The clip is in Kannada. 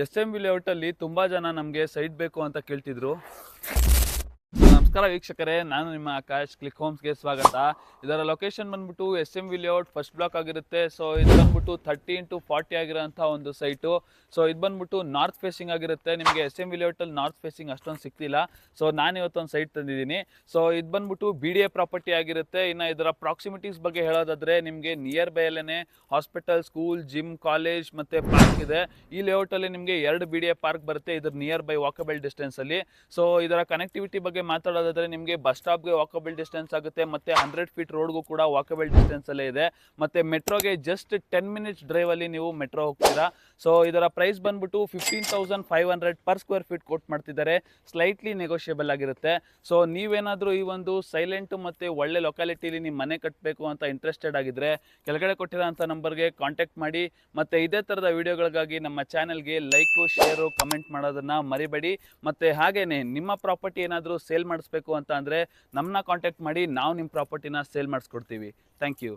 SM ಲೇಔಟ್ ಅಲ್ಲಿ ತುಂಬಾ ಜನ ನಮಗೆ ಸೈಟ್ ಬೇಕು ಅಂತ ಕೇಳ್ತಿದ್ರು. ನಮಸ್ಕಾರ ವೀಕ್ಷಕರೇ, ನಾನು ನಿಮ್ಮ ಆಕಾಶ್. ಕ್ಲಿಕ್ ಹೋಮ್ಸ್ಗೆ ಸ್ವಾಗತ. ಇದರ ಲೊಕೇಶನ್ ಬಂದ್ಬಿಟ್ಟು SM ಲೇಔಟ್ ಫಸ್ಟ್ ಬ್ಲಾಕ್ ಆಗಿರುತ್ತೆ. ಸೊ ಇದು ಬಂದ್ಬಿಟ್ಟು 30x40 ಆಗಿರೋಂಥ ಒಂದು ಸೈಟು. ಸೊ ಇದು ಬಂದ್ಬಿಟ್ಟು ನಾರ್ತ್ ಫೇಸಿಂಗ್ ಆಗಿರುತ್ತೆ. ನಿಮಗೆ SM ಲೇಔಟ್ ಅಲ್ಲಿ ನಾರ್ತ್ ಫೇಸಿಂಗ್ ಅಷ್ಟೊಂದು ಸಿಗ್ತಿಲ್ಲ. ಸೊ ನಾನು ಇವತ್ತೊಂದು ಸೈಟ್ ತಂದಿದ್ದೀನಿ. ಸೊ ಇದು ಬಂದ್ಬಿಟ್ಟು BDA ಪ್ರಾಪರ್ಟಿ ಆಗಿರುತ್ತೆ. ಇನ್ನು ಇದರ ಪ್ರಾಕ್ಸಿಮಿಟೀಸ್ ಬಗ್ಗೆ ಹೇಳೋದಾದ್ರೆ ನಿಮಗೆ ನಿಯರ್ ಬೈ ಅಲ್ಲೇ ಹಾಸ್ಪಿಟಲ್, ಸ್ಕೂಲ್, ಜಿಮ್, ಕಾಲೇಜ್ ಮತ್ತೆ ಪಾರ್ಕ್ ಇದೆ. ಈ ಲೇಔಟ್ ಅಲ್ಲಿ ನಿಮಗೆ 2 BDA ಪಾರ್ಕ್ ಬರುತ್ತೆ ಇದ್ರ ನಿಯರ್ ಬೈ ವಾಕಬಲ್ ಡಿಸ್ಟೆನ್ಸ್ ಅಲ್ಲಿ. ಸೊ ಇದರ ಕನೆಕ್ಟಿವಿಟಿ ಬಗ್ಗೆ ಮಾತಾಡೋದಾದ್ರೆ ನಿಮಗೆ ಬಸ್ ಸ್ಟಾಪ್ಗೆ ವಾಕಬಲ್ ಡಿಸ್ಟೆನ್ಸ್ ಆಗುತ್ತೆ, ಮತ್ತೆ 100 ಫೀಟ್ ರೋಡ್ಗೂ ಕೂಡ ವಾಕಬಲ್ ಡಿಸ್ಟೆನ್ಸ್ ಅಲ್ಲೇ ಇದೆ. ಮತ್ತೆ ಮೆಟ್ರೋಗೆ ಜಸ್ಟ್ 10 ಮಿನಿಟ್ಸ್ ಡ್ರೈವ್ ಅಲ್ಲಿ ನೀವು ಮೆಟ್ರೋ ಹೋಗ್ತೀರಾ. ಸೊ ಇದರ ಪ್ರೈಸ್ ಬಂದ್ಬಿಟ್ಟು 15,500 ಪರ್ ಸ್ಕ್ವೇರ್ ಫೀಟ್ ಕೋಟ್ ಮಾಡ್ತಿದ್ದಾರೆ. ಸ್ಲೈಟ್ಲಿ ನೆಗೋಷಿಯಬಲ್ ಆಗಿರುತ್ತೆ. ಸೊ ನೀವೇನಾದ್ರೂ ಈ ಒಂದು ಸೈಲೆಂಟ್ ಮತ್ತೆ ಒಳ್ಳೆ ಲೊಕ್ಯಾಲಿಟಿಲಿ ನಿಮ್ಮ ಮನೆ ಕಟ್ಟಬೇಕು ಅಂತ ಇಂಟ್ರೆಸ್ಟೆಡ್ ಆಗಿದ್ರೆ ಕೆಳಗಡೆ ಕೊಟ್ಟಿರೋಂಥ ನಂಬರ್ಗೆ ಕಾಂಟ್ಯಾಕ್ಟ್ ಮಾಡಿ. ಮತ್ತೆ ಇದೇ ಥರದ ವಿಡಿಯೋಗಳಿಗಾಗಿ ನಮ್ಮ ಚಾನೆಲ್ಗೆ ಲೈಕು, ಶೇರು, ಕಮೆಂಟ್ ಮಾಡೋದನ್ನ ಮರಿಬೇಡಿ. ಮತ್ತೆ ಹಾಗೇನೆ ನಿಮ್ಮ ಪ್ರಾಪರ್ಟಿ ಏನಾದರೂ ಸೇಲ್ ಮಾಡಿಸ್ಬೇಕು ಅಂತ ಅಂದರೆ ನಮ್ಮನ್ನ ಕಾಂಟ್ಯಾಕ್ಟ್ ಮಾಡಿ, ನಾವು ನಿಮ್ಮ ಪ್ರಾಪರ್ಟಿನ ಸೇಲ್ ಮಾಡಿಸ್ಕೊಡ್ತೀವಿ. Thank you.